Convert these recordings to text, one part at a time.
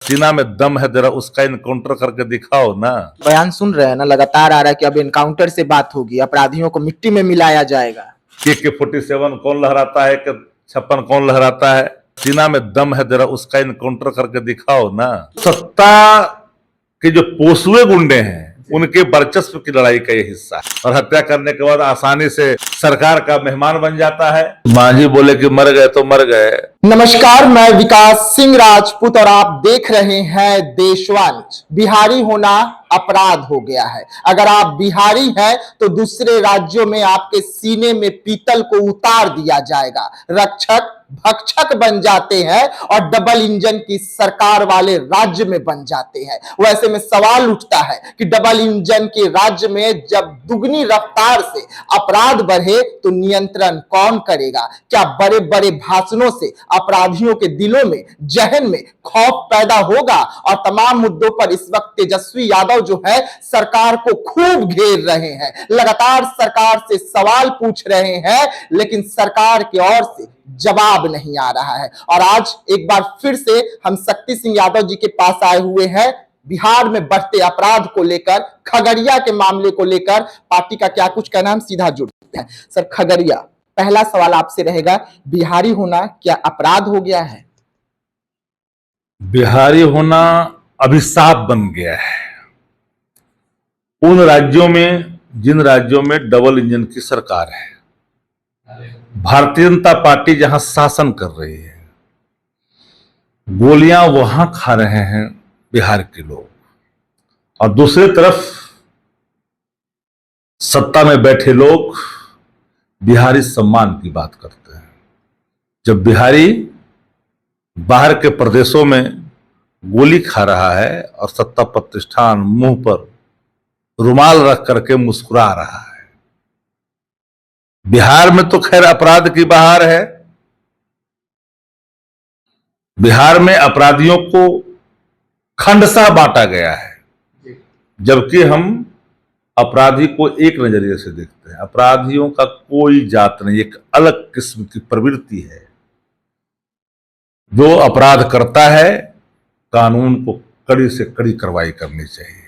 सीना में दम है जरा उसका इनकाउंटर करके दिखाओ ना। बयान सुन रहे हैं ना, लगातार आ रहा है कि अब इनकाउंटर से बात होगी, अपराधियों को मिट्टी में मिलाया जाएगा। के 47 कौन लहराता है, के 56 कौन लहराता है, सीना में दम है जरा उसका इनकाउंटर करके दिखाओ ना। सत्ता के जो पोसुए गुंडे हैं उनके वर्चस्व की लड़ाई का ये हिस्सा है, और हत्या करने के बाद आसानी से सरकार का मेहमान बन जाता है। मांझी बोले कि मर गए तो मर गए। नमस्कार, मैं विकास सिंह राजपूत और आप देख रहे हैं देशवांच। बिहारी होना अपराध हो गया है। अगर आप बिहारी हैं तो दूसरे राज्यों में आपके सीने में पीतल को उतार दिया जाएगा, रक्षक भक्षक बन जाते हैं और डबल इंजन की सरकार वाले राज्य में बन जाते हैं। वैसे में सवाल उठता है कि डबल इंजन के राज्य में जब दुगनी रफ्तार से अपराध बढ़े तो नियंत्रण कौन करेगा? क्या बड़े बड़े भाषणों से अपराधियों के दिलों में, जहन में खौफ पैदा होगा? और तमाम मुद्दों पर इस वक्त तेजस्वी यादव जो है सरकार को खूब घेर रहे हैं, लगातार सरकार से सवाल पूछ रहे हैं, लेकिन सरकार की ओर से जवाब नहीं आ रहा है। और आज एक बार फिर से हम शक्ति सिंह यादव जी के पास आए हुए हैं, बिहार में बढ़ते अपराध को लेकर, खगड़िया के मामले को लेकर पार्टी का क्या कुछ कहना, हम सीधा जुड़ते हैं। सर, खगड़िया, पहला सवाल आपसे रहेगा, बिहारी होना क्या अपराध हो गया है? बिहारी होना अभिशाप बन गया है उन राज्यों में जिन राज्यों में डबल इंजन की सरकार है। भारतीय जनता पार्टी जहां शासन कर रही है, गोलियां वहां खा रहे हैं बिहार के लोग, और दूसरी तरफ सत्ता में बैठे लोग बिहारी सम्मान की बात करते हैं। जब बिहारी बाहर के प्रदेशों में गोली खा रहा है और सत्ता प्रतिष्ठान मुंह पर रुमाल रख करके मुस्कुरा रहा है, बिहार में तो खैर अपराध की बहार है। बिहार में अपराधियों को खंडसा बांटा गया है, जबकि हम अपराधी को एक नजरिए से देखते हैं। अपराधियों का कोई जात नहीं, एक अलग किस्म की प्रवृत्ति है। जो अपराध करता है कानून को कड़ी से कड़ी कार्रवाई करनी चाहिए।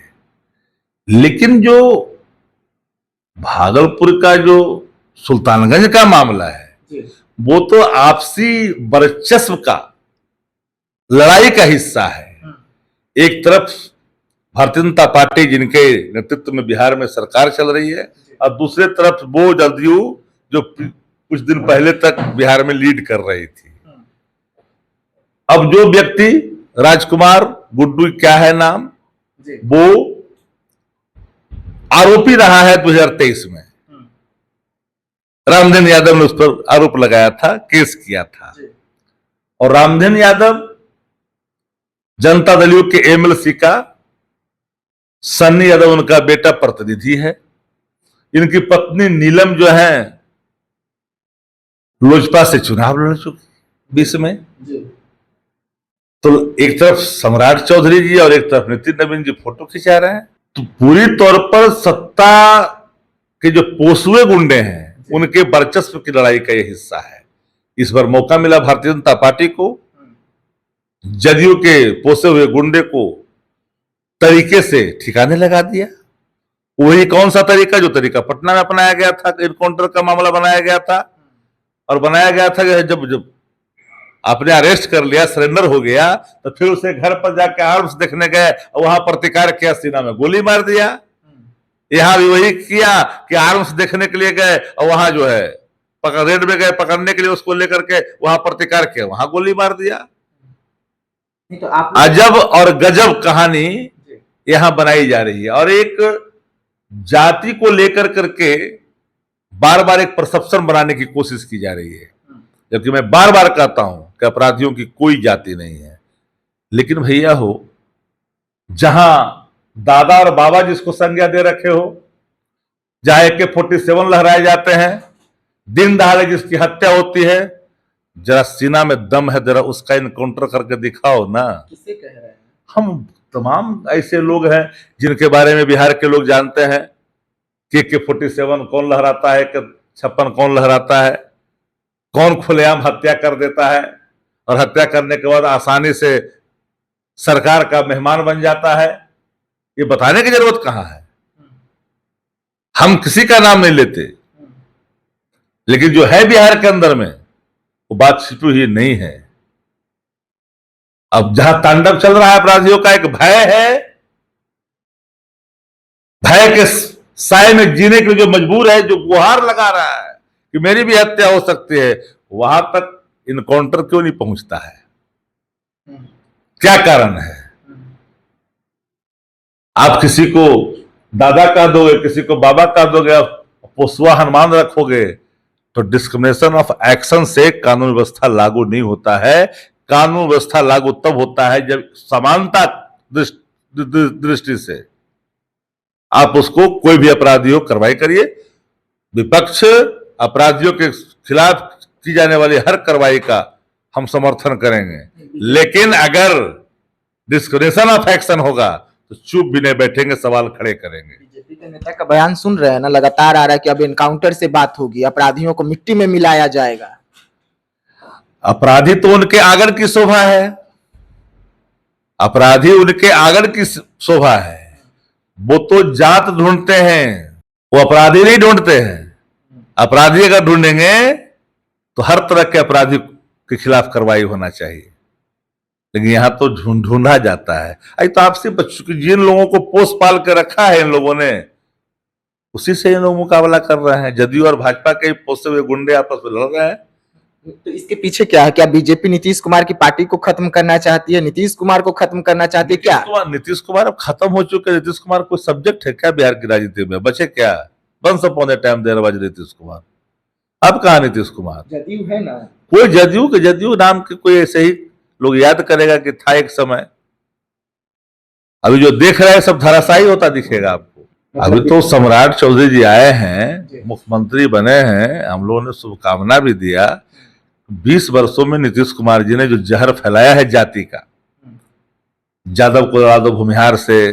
लेकिन जो भागलपुर का जो सुल्तानगंज का मामला है वो तो आपसी वर्चस्व का लड़ाई का हिस्सा है। एक तरफ भारतीय जनता पार्टी जिनके नेतृत्व में बिहार में सरकार चल रही है, और दूसरे तरफ वो जदयू जो कुछ दिन पहले तक बिहार में लीड कर रही थी। अब जो व्यक्ति राजकुमार गुड्डू, क्या है नाम, वो आरोपी रहा है 2023 में। रामधन यादव ने उस पर आरोप लगाया था, केस किया था, और रामधन यादव जनता दल यू के एमएलसी का, सन्नी यादव उनका बेटा प्रतिनिधि है। इनकी पत्नी नीलम जो है लोजपा से चुनाव लड़ चुकी 20 में। तो एक तरफ सम्राट चौधरी जी और एक तरफ नितिन नवीन जी फोटो खिंचा रहे हैं। तो पूरी तौर पर सत्ता के जो पोसुए गुंडे हैं उनके वर्चस्व की लड़ाई का यह हिस्सा है। इस बार मौका मिला भारतीय जनता पार्टी को जदयू के पोसे हुए गुंडे को तरीके से ठिकाने लगा दिया। वही कौन सा तरीका, जो तरीका पटना में अपनाया गया था, एनकाउंटर का मामला बनाया गया था, और बनाया गया था कि जब आपने अरेस्ट कर लिया, सरेंडर हो गया, तो फिर उसे घर पर जाकर आर्म्स देखने गए और वहां प्रतिकार किया, सीना में गोली मार दिया। यहां भी वही किया कि आर्म्स देखने के लिए गए और वहां जो है रेड में गए पकड़ने के लिए, उसको लेकर के वहां प्रतिकार किया, वहां गोली मार दिया। तो अजब और गजब कहानी यहां बनाई जा रही है, और एक जाति को लेकर करके बार बार एक परसेप्शन बनाने की कोशिश की जा रही है। जबकि मैं बार बार कहता हूं कि अपराधियों की कोई जाति नहीं है। लेकिन भैया हो, जहां दादा और बाबा जिसको संज्ञा दे रखे हो, जहां AK-47 लहराए जाते हैं, दिन दहाड़े जिसकी हत्या होती है, जरा सीना में दम है जरा उसका इनकाउंटर करके दिखाओ ना। किसे कह रहे हैं? हम तमाम ऐसे लोग हैं जिनके बारे में बिहार के लोग जानते हैं कि AK-47 कौन लहराता है, कि 56 कौन लहराता है, कौन खुलेआम हत्या कर देता है, और हत्या करने के बाद आसानी से सरकार का मेहमान बन जाता है। ये बताने की जरूरत कहां है? हम किसी का नाम नहीं लेते, लेकिन जो है बिहार के अंदर में वो बात छिपी हुई नहीं है। अब जहां तांडव चल रहा है अपराधियों का, एक भय है, भय के साए में जीने के लिए जो मजबूर है, जो गुहार लगा रहा है कि मेरी भी हत्या हो सकती है, वहां तक इनकाउंटर क्यों नहीं पहुंचता है? क्या कारण है? आप किसी को दादा कह दोगे, किसी को बाबा कह दोगे, आप पोसुआ हनुमान रखोगे, तो डिस्क्रिमिनेशन ऑफ एक्शन से कानून व्यवस्था लागू नहीं होता है। कानून व्यवस्था लागू तब होता है जब समानता दृष्टि से आप उसको, कोई भी अपराधी हो, कार्रवाई करिए। विपक्ष अपराधियों के खिलाफ की जाने वाली हर कार्रवाई का हम समर्थन करेंगे, लेकिन अगर डिस्क्रिमिनेशन ऑफ एक्शन होगा तो चुप भी नहीं बैठेंगे, सवाल खड़े करेंगे। बीजेपी के नेता का बयान सुन रहे हैं ना, लगातार आ रहा है कि अब एनकाउंटर से बात होगी, अपराधियों को मिट्टी में मिलाया जाएगा। अपराधी तो उनके आंगन की शोभा है, अपराधी उनके आंगन की शोभा है। वो तो जात ढूंढते हैं, वो अपराधी नहीं ढूंढते हैं। अपराधी अगर ढूंढेंगे तो हर तरह के अपराधी के खिलाफ कार्रवाई होना चाहिए, लेकिन यहां तो ढूंढा जाता है। अरे तो आपसे बच्चों की, जिन लोगों को पोस पाल कर रखा है इन लोगों ने, उसी से इन लोग मुकाबला कर रहे हैं। जदयू और भाजपा के पोसे हुए गुंडे आपस में लड़ रहे हैं। तो इसके पीछे क्या है? क्या बीजेपी नीतीश कुमार की पार्टी को खत्म करना चाहती है? नीतीश कुमार को खत्म करना चाहती है क्या? नीतीश कुमार अब खत्म हो चुके। नीतीश कुमार कोई सब्जेक्ट है क्या बिहार की राजनीति में? बचे क्या? वंस अपॉन ए टाइम देरबाज नीतीश कुमार। अब कहा नीतीश कुमार? जदयू है ना, कोई जदयू नाम के कोई ऐसे ही लोग याद करेगा कि था एक समय। अभी जो देख रहे हैं सब धराशायी होता दिखेगा आपको। अभी तो सम्राट चौधरी जी आए हैं, मुख्यमंत्री बने हैं, हम लोगों ने शुभकामना भी दिया। 20 वर्षों में नीतीश कुमार जी ने जो जहर फैलाया है जाति का, यादव को लड़ा दो भूमिहार से,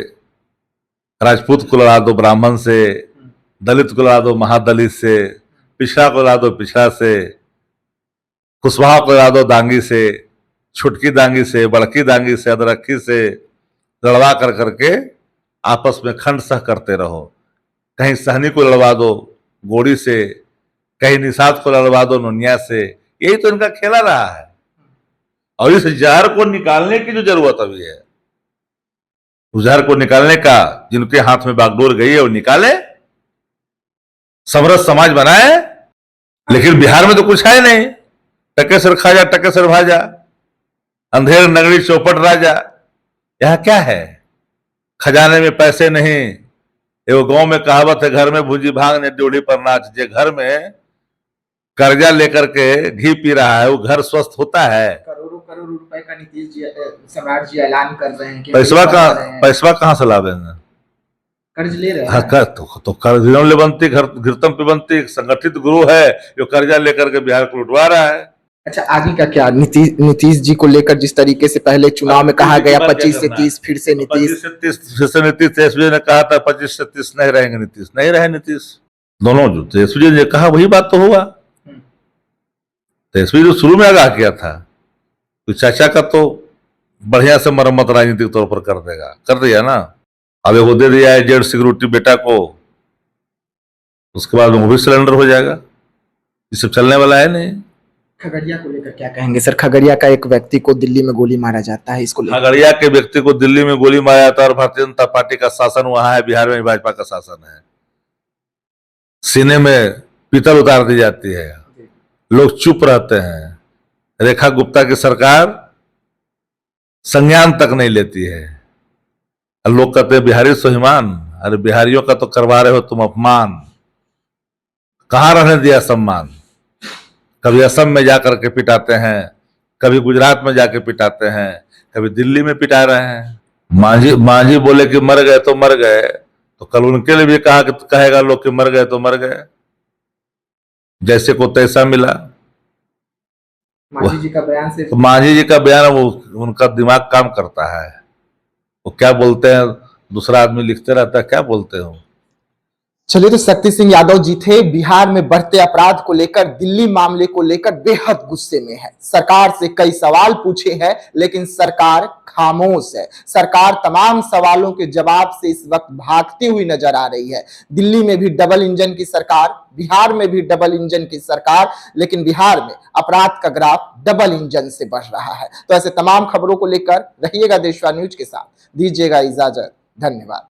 राजपूत को लड़ा दो ब्राह्मण से, दलित को लड़ा दो महादलित से, पिछड़ा को लड़ा दो पिछड़ा से, कुशवाहा को लड़ा दो दांगी से, छुटकी दांगी से, बड़की दांगी से, अदरखी से, लड़वा कर करके आपस में खंड सह करते रहो। कहीं सहनी को लड़वा दो गोड़ी से, कहीं निषाद को लड़वा दो नुनिया से। यही तो इनका खेला रहा है, और इस जहर को निकालने की जो जरूरत अभी है, उस जहर को निकालने का जिनके हाथ में बागडोर गई है वो निकाले, समरस समाज बनाए। लेकिन बिहार में तो कुछ है नहीं। टकेसर खाजा टकेसर भाजा, अंधेर नगरी चौपट राजा। यहां क्या है? खजाने में पैसे नहीं। एवं गांव में कहावत है, घर में भूजी भांग ने ड्योढ़ी पर नाच। जे घर में कर्जा लेकर के घी पी रहा है वो घर स्वस्थ होता है? करोड़ों करोड़ रुपए का नीतीश जी, सम्राट जी ऐलान कर रहे हैं कि पैसवा कहां से लावेंगे? कर्ज ले रहे हैं। हाँ, तो कर्ज लेबंती घृतम पिबंती संगठित गुरु है जो कर्जा लेकर के बिहार को लुटवा रहा है। अच्छा, आगे का क्या? नीतीश जी को लेकर जिस तरीके से पहले चुनाव में कहा गया 25 से 30, फिर से नीतीश, 25 से 30 फिर से नीतीश। तेजस्वी ने कहा था 25 से 30 नहीं रहेंगे नीतीश, नहीं रहे नीतीश। दोनों जो तेजस्वी ने कहा वही बात तो हुआ। तेजस्वी जो शुरू में आगाह किया था तो चाचा का तो बढ़िया से मरम्मत राजनीतिक तौर पर कर देगा, कर दिया ना। अब वो दे दिया है जेड सिक्योरिटी बेटा को, उसके बाद वो भी सिलेंडर हो जाएगा। ये सब चलने वाला है नहीं। खगड़िया को लेकर क्या कहेंगे सर? खगड़िया का एक व्यक्ति को दिल्ली में गोली मारा जाता है, इसको खगड़िया के व्यक्ति को दिल्ली में गोली मारा जाता है और भारतीय जनता पार्टी का शासन वहां है, बिहार में भाजपा का शासन है। सीने में पीतल उतार दी जाती है, लोग चुप रहते हैं। रेखा गुप्ता की सरकार संज्ञान तक नहीं लेती है। लोग कहते हैं बिहारी स्वाभिमान। अरे बिहारियों का तो करवा रहे हो तुम अपमान। कहां रहने दिया सम्मान? कभी असम में जाकर के पिटाते हैं, कभी गुजरात में जाके पिटाते हैं, कभी दिल्ली में पिटा रहे हैं। मांझी बोले कि मर गए तो मर गए, तो कल उनके लिए भी कहेगा लोग कि मर गए तो मर गए, जैसे को तैसा मिला। मांझी जी का बयान से, तो मांझी जी का बयान, वो उनका दिमाग काम करता है। वो क्या बोलते हैं, दूसरा आदमी लिखते रहता है, क्या बोलते हो? चलिए, तो शक्ति सिंह यादव जी थे, बिहार में बढ़ते अपराध को लेकर, दिल्ली मामले को लेकर बेहद गुस्से में है। सरकार से कई सवाल पूछे हैं, लेकिन सरकार खामोश है। सरकार तमाम सवालों के जवाब से इस वक्त भागती हुई नजर आ रही है। दिल्ली में भी डबल इंजन की सरकार, बिहार में भी डबल इंजन की सरकार, लेकिन बिहार में अपराध का ग्राफ डबल इंजन से बढ़ रहा है। तो ऐसे तमाम खबरों को लेकर रहिएगा देशवा न्यूज के साथ। दीजिएगा इजाजत। धन्यवाद।